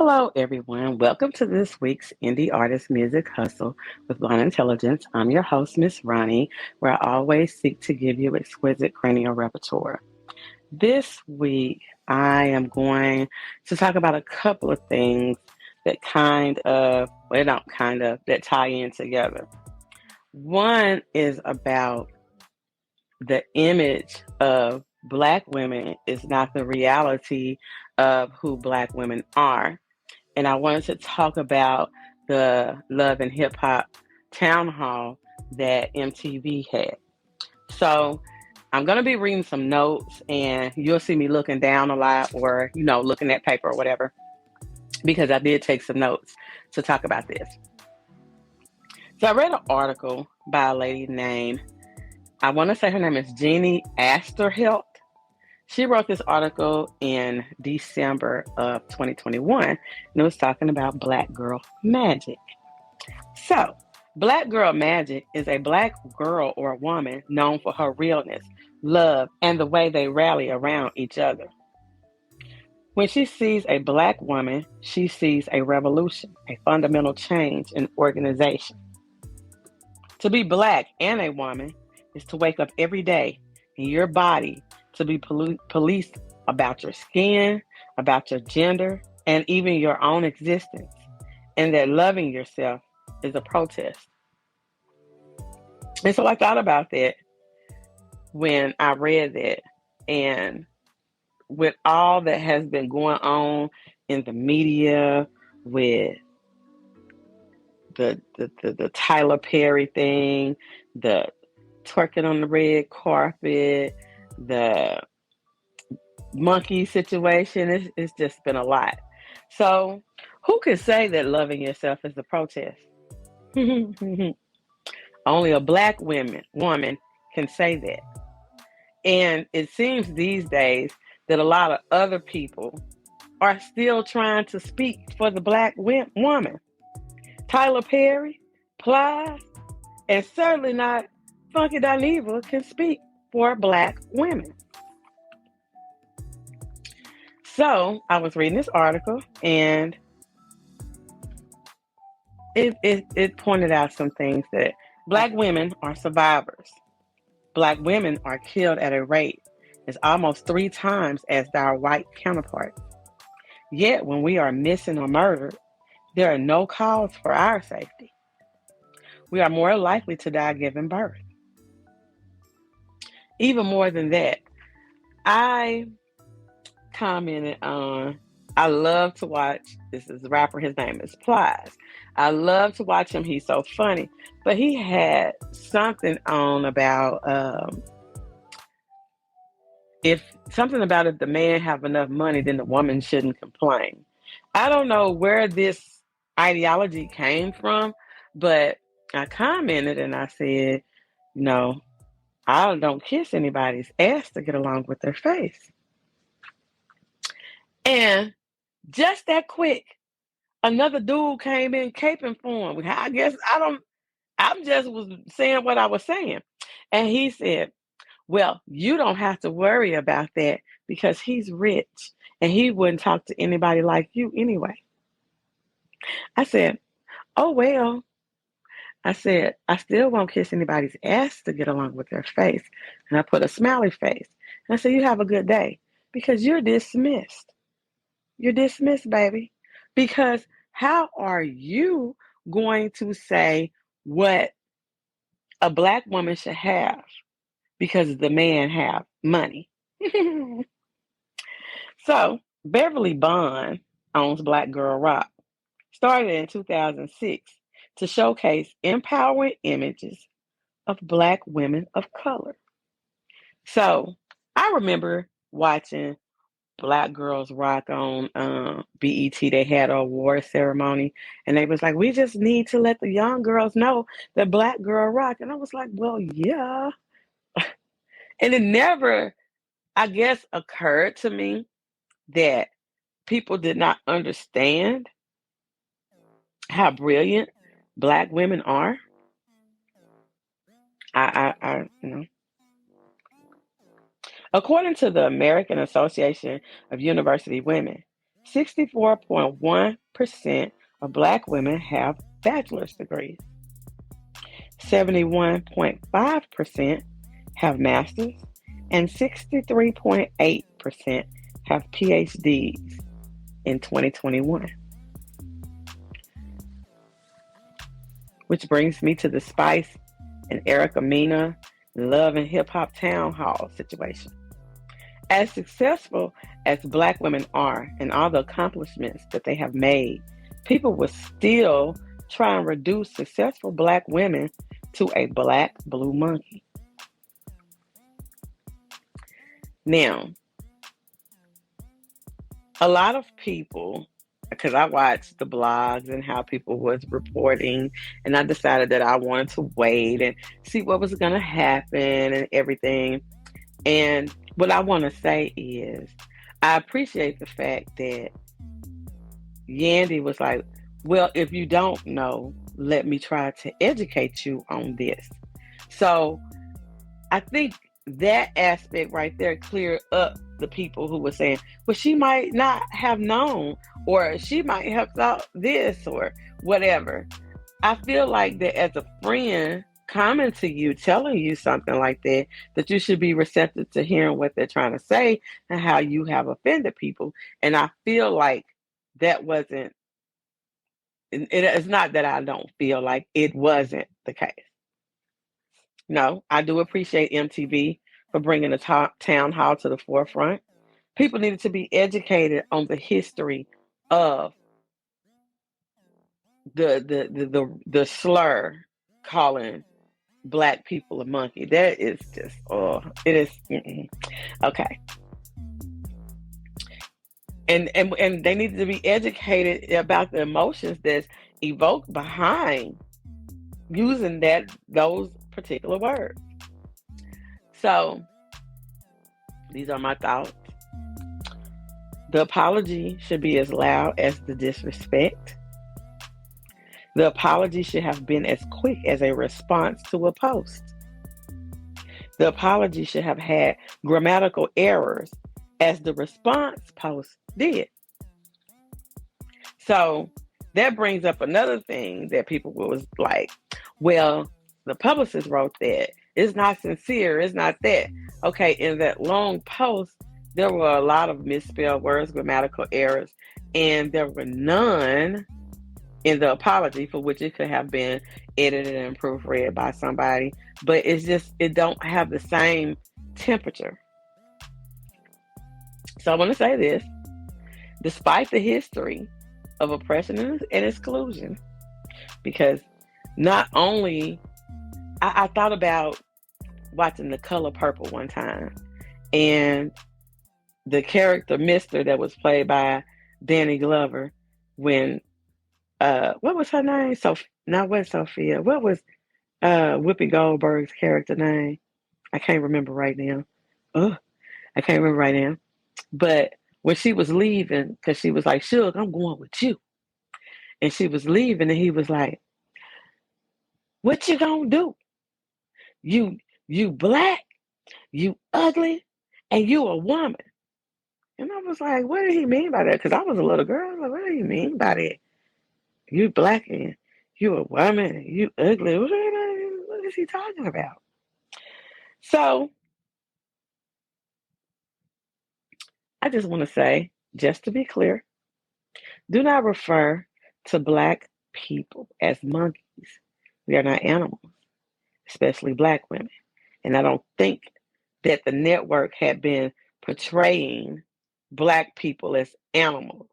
Hello, everyone. Welcome to this week's Indie Artist Music Hustle with Blind Intelligence. I'm your host, Miss Roni, where I always seek to give you exquisite cranial repertoire. This week, I am going to talk about a couple of things that that tie in together. One is about the image of Black women is not the reality of who Black women are. And I wanted to talk about the Love and Hip Hop town hall that MTV had. So I'm going to be reading some notes, and you'll see me looking down a lot or, looking at paper or whatever, because I did take some notes to talk about this. So I read an article by a lady named, I want to say her name is Jeannie Asterhelt. She wrote this article in December of 2021, and it was talking about Black girl magic. So, Black girl magic is a Black girl or a woman known for her realness, love, and the way they rally around each other. When she sees a Black woman, she sees a revolution, a fundamental change in organization. To be Black and a woman is to wake up every day in your body to be policed about your skin, about your gender, and even your own existence, and that loving yourself is a protest. And so I thought about that when I read that, and with all that has been going on in the media, with the Tyler Perry thing, the twerking on the red carpet, the monkey situation, it's just been a lot. So who can say that loving yourself is a protest? Only a Black woman can say that. And it seems these days that a lot of other people are still trying to speak for the Black woman. Tyler Perry, Plies, and certainly not Funky Dineva can speak for Black women. So I was reading this article, and it pointed out some things that Black women are survivors. Black women are killed at a rate that's almost 3 times as our white counterparts. Yet when we are missing or murdered, there are no calls for our safety. We are more likely to die giving birth. Even more than that, I commented on, I love to watch, this is a rapper, his name is Plies. I love to watch him, he's so funny. But he had something on about if the man have enough money, then the woman shouldn't complain. I don't know where this ideology came from, but I commented and I said, no, I don't kiss anybody's ass to get along with their face. And just that quick, another dude came in caping for him. I'm just was saying what I was saying. And he said, well, you don't have to worry about that because he's rich and he wouldn't talk to anybody like you anyway. I said, oh, well, I said, I still won't kiss anybody's ass to get along with their face. And I put a smiley face. And I said, you have a good day because you're dismissed. You're dismissed, baby. Because how are you going to say what a Black woman should have because the man have money? So Beverly Bond owns Black Girl Rock. Started in 2006 to showcase empowering images of Black women of color. So I remember watching Black Girls Rock on BET. They had an award ceremony, and they was like, we just need to let the young girls know that Black Girl Rock. And I was like, well, yeah. And it never, I guess, occurred to me that people did not understand how brilliant Black women are. You know. According to the American Association of University Women, 64.1% of Black women have bachelor's degrees. 71.5% have masters, and 63.8% have PhDs in 2021. Which brings me to the Spice and Erica Mena Love and Hip Hop Town Hall situation. As successful as Black women are and all the accomplishments that they have made, people will still try and reduce successful Black women to a black blue monkey. Now, a lot of people, because I watched the blogs and how people was reporting, and I decided that I wanted to wait and see what was going to happen and everything. And what I want to say is, I appreciate the fact that Yandy was like, well, if you don't know, let me try to educate you on this. So I think that aspect right there cleared up the people who were saying, well, she might not have known, or she might have thought this, or whatever. I feel like that as a friend coming to you, telling you something like that, that you should be receptive to hearing what they're trying to say and how you have offended people. And I feel like that wasn't, it's not that I don't feel like it wasn't the case. No, I do appreciate MTV for bringing the town hall to the forefront. People needed to be educated on the history of the slur calling Black people a monkey. That is just, it is, okay. And they needed to be educated about the emotions that's evoked behind using those particular words. So these are my thoughts. The apology should be as loud as the disrespect. The apology should have been as quick as a response to a post. The apology should have had grammatical errors as the response post did. So that brings up another thing that people was like, well, the publicist wrote that. It's not sincere. It's not that. Okay, in that long post, there were a lot of misspelled words, grammatical errors, and there were none in the apology, for which it could have been edited and proofread by somebody. But it's just, it don't have the same temperature. So I want to say this. Despite the history of oppression and exclusion, because not only, I thought about watching The Color Purple one time, and the character Mr. that was played by Danny Glover, when what was her name? Not Sophia. What was Whoopi Goldberg's character name? I can't remember right now. I can't remember right now. But when she was leaving, because she was like, Suge, I'm going with you. And she was leaving, and he was like, what you gonna do? You black, you ugly, and you a woman. And I was like, what did he mean by that? Because I was a little girl. I was like, what do you mean by that? You black and you a woman and you ugly. What is he talking about? So I just want to say, just to be clear, do not refer to Black people as monkeys. We are not animals, especially Black women. And I don't think that the network had been portraying Black people as animals.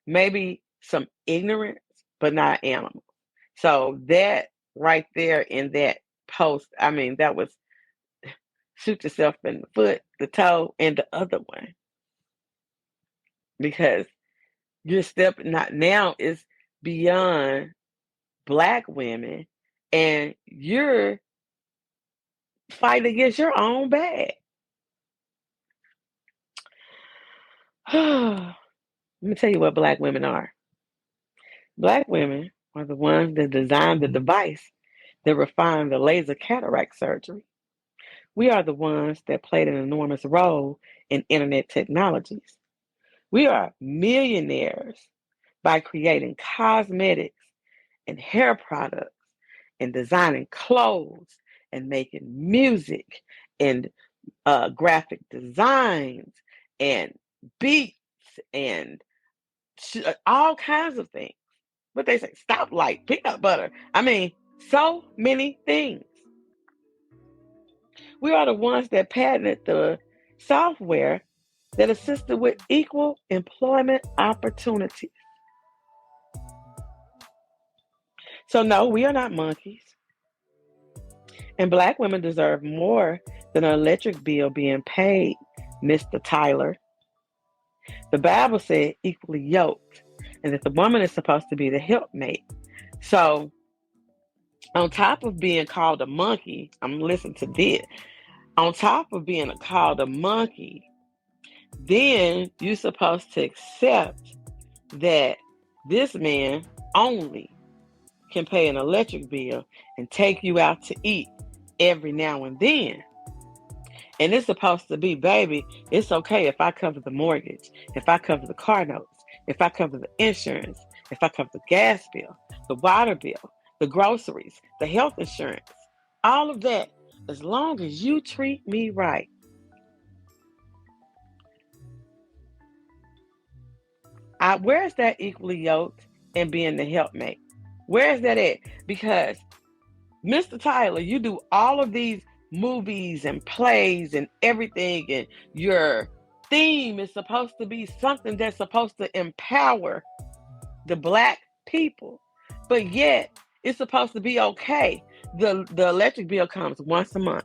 Maybe some ignorance, but not animals. So that right there in that post, I mean, that was shoot yourself in the foot, the toe, and the other one. Because your step not now is beyond Black women, and you're fighting against your own bag. Let me tell you what Black women are. Black women are the ones that designed the device that refined the laser cataract surgery. We are the ones that played an enormous role in internet technologies. We are millionaires by creating cosmetics and hair products and designing clothes and making music and graphic designs and beats and all kinds of things. But they say stoplight, peanut butter. I mean, so many things. We are the ones that patented the software that assisted with equal employment opportunities. So, no, we are not monkeys. And Black women deserve more than an electric bill being paid, Mr. Tyler. The Bible said equally yoked, and that the woman is supposed to be the helpmate. So, on top of being called a monkey, I'm listening to this. On top of being called a monkey, then you're supposed to accept that this man only can pay an electric bill and take you out to eat every now and then. And it's supposed to be, baby, it's okay if I cover the mortgage, if I cover the car notes, if I cover the insurance, if I cover the gas bill, the water bill, the groceries, the health insurance, all of that, as long as you treat me right. Where's that equally yoked and being the helpmate? Where is that at? Because Mr. Tyler, you do all of these movies and plays and everything, and your theme is supposed to be something that's supposed to empower the Black people, but yet it's supposed to be okay. The electric bill comes once a month.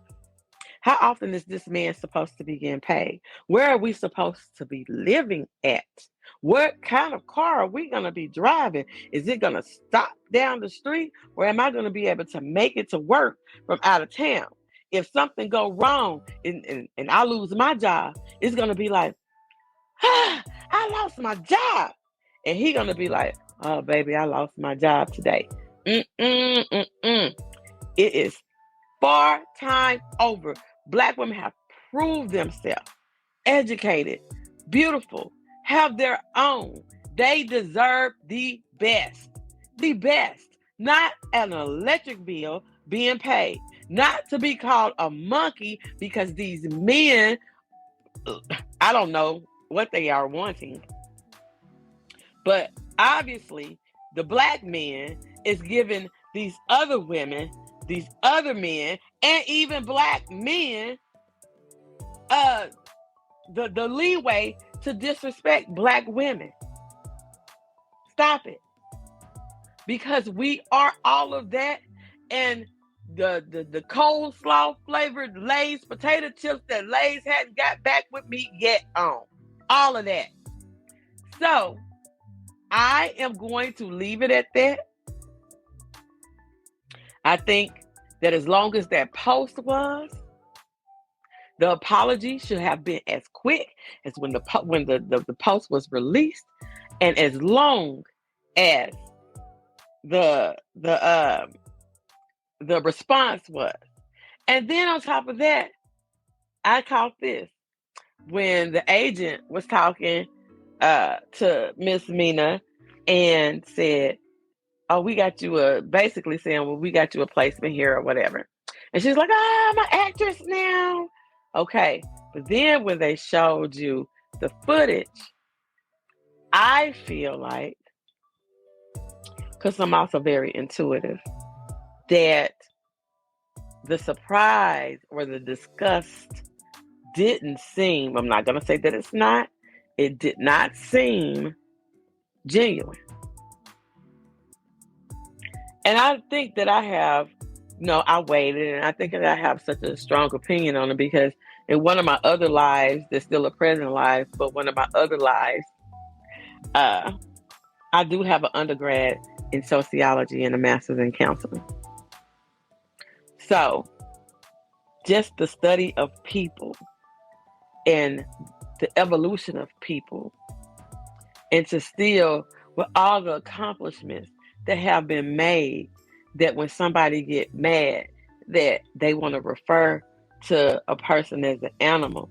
How often is this man supposed to be getting paid? Where are we supposed to be living at? What kind of car are we going to be driving? Is it going to stop down the street, or am I going to be able to make it to work from out of town? If something go wrong and I lose my job, it's going to be like, I lost my job. And he going to be like, oh, baby, I lost my job today. It is far time over. Black women have proved themselves, educated, beautiful, have their own. They deserve the best. The best. Not an electric bill being paid. Not to be called a monkey because these men, I don't know what they are wanting. But obviously, the Black man is giving these other women, these other men, and even Black men, the leeway to disrespect Black women. Stop it. Because we are all of that, and the coleslaw flavored Lay's potato chips that Lay's hadn't got back with me yet on. All of that. So, I am going to leave it at that. I think that as long as that post was, the apology should have been as quick as when the post was released, and as long as the response was. And then on top of that, I caught this when the agent was talking to Miss Mina and said, oh, we got you basically saying, well, we got you a placement here or whatever. And she's like, I'm an actress now. Okay. But then when they showed you the footage, I feel like, because I'm also very intuitive, that the surprise or the disgust didn't seem, I'm not going to say that it's not, it did not seem genuine. And I think that I have, I waited, and I think that I have such a strong opinion on it because in one of my other lives, there's still a present life, but one of my other lives, I do have an undergrad in sociology and a master's in counseling. So, just the study of people and the evolution of people, and to still, with all the accomplishments that have been made, that when somebody get mad, that they want to refer to a person as an animal.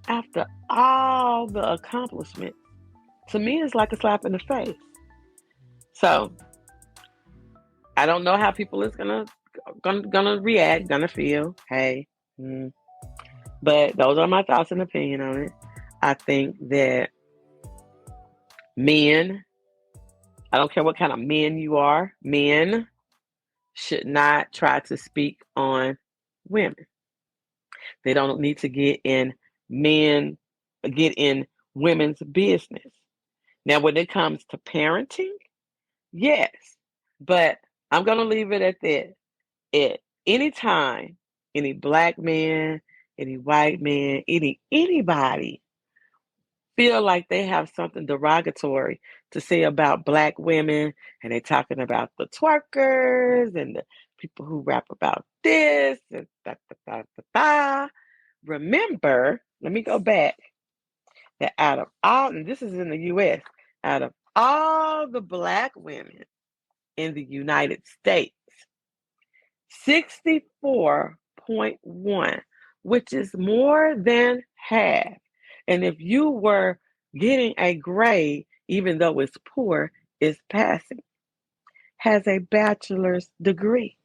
After all the accomplishments, To me, it's like a slap in the face. So I don't know how people is gonna react, gonna feel. Hey, but those are my thoughts and opinion on it. I think that men, I don't care what kind of men you are, men should not try to speak on women. They don't need to get in women's business. Now, when it comes to parenting, yes, but I'm gonna leave it at that. At any time, any black man, any white man, anybody feel like they have something derogatory to say about black women, and they're talking about the twerkers and the people who rap about this and da da da da da. Remember, let me go back, that out of all, and this is in the US, out of all the black women in the United States, 64.1, which is more than half. And if you were getting a grade, even though it's poor, is passing, has a bachelor's degree.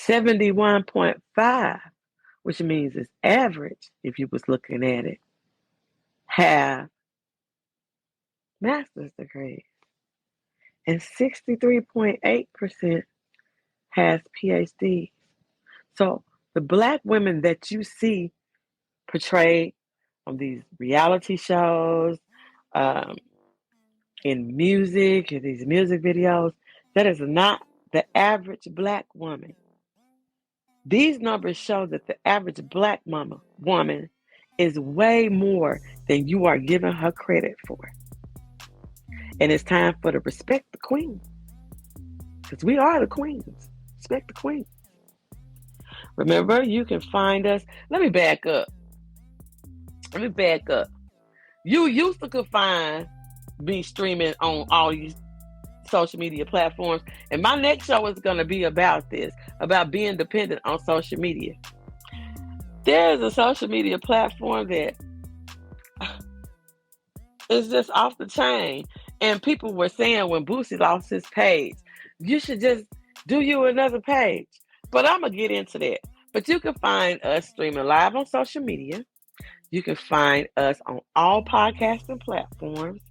71.5, which means it's average if you was looking at it, have master's degrees. And 63.8% has PhDs. So the black women that you see portrayed on these reality shows, in music, in these music videos, that is not the average black woman. These numbers show that the average black woman is way more than you are giving her credit for. And it's time for to respect the queen. Because we are the queens. Respect the queen. Remember, you can find us. Let me back up. You used to could find me streaming on all these social media platforms. And my next show is going to be about this, about being dependent on social media. There's a social media platform that is just off the chain. And people were saying when Boosie lost his page, you should just do you another page. But I'm going to get into that. But you can find us streaming live on social media. You can find us on all podcasting platforms.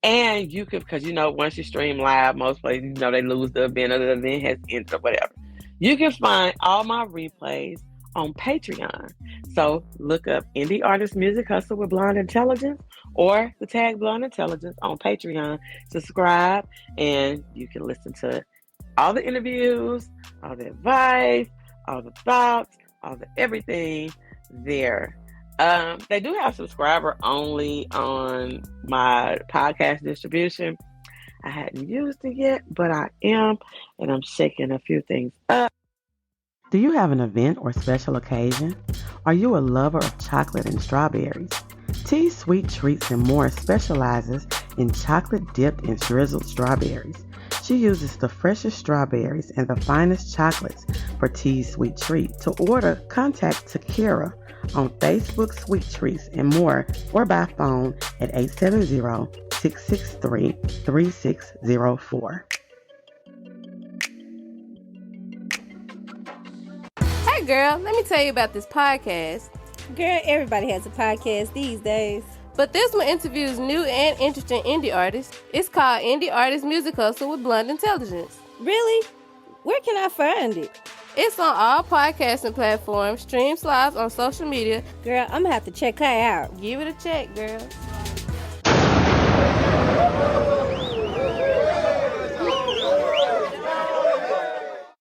And you can, because once you stream live, most places, they lose the event or the event has ended or whatever. You can find all my replays on Patreon. So look up Indie Artist Music Hustle with Blonde Intelligence or the tag Blonde Intelligence on Patreon. Subscribe and you can listen to all the interviews, all the advice, all the thoughts, all the everything there. They do have subscriber only on my podcast distribution. I hadn't used it yet, but I am, and I'm shaking a few things up. Do you have an event or special occasion? Are you a lover of chocolate and strawberries? Tea Sweet Treats and More specializes in chocolate dipped and drizzled strawberries. She uses the freshest strawberries and the finest chocolates for Tea Sweet Treat. To order, contact Takira on Facebook, Sweet Treats and More, or by phone at 870-663-3604. Hey girl, let me tell you about this podcast. Girl, everybody has a podcast these days. But this one interviews new and interesting indie artists. It's called Indie Artist Music Hustle with Blonde Intelligence. Really? Where can I find it? It's on all podcasting platforms, streams live on social media. Girl, I'm going to have to check her out. Give it a check, girl.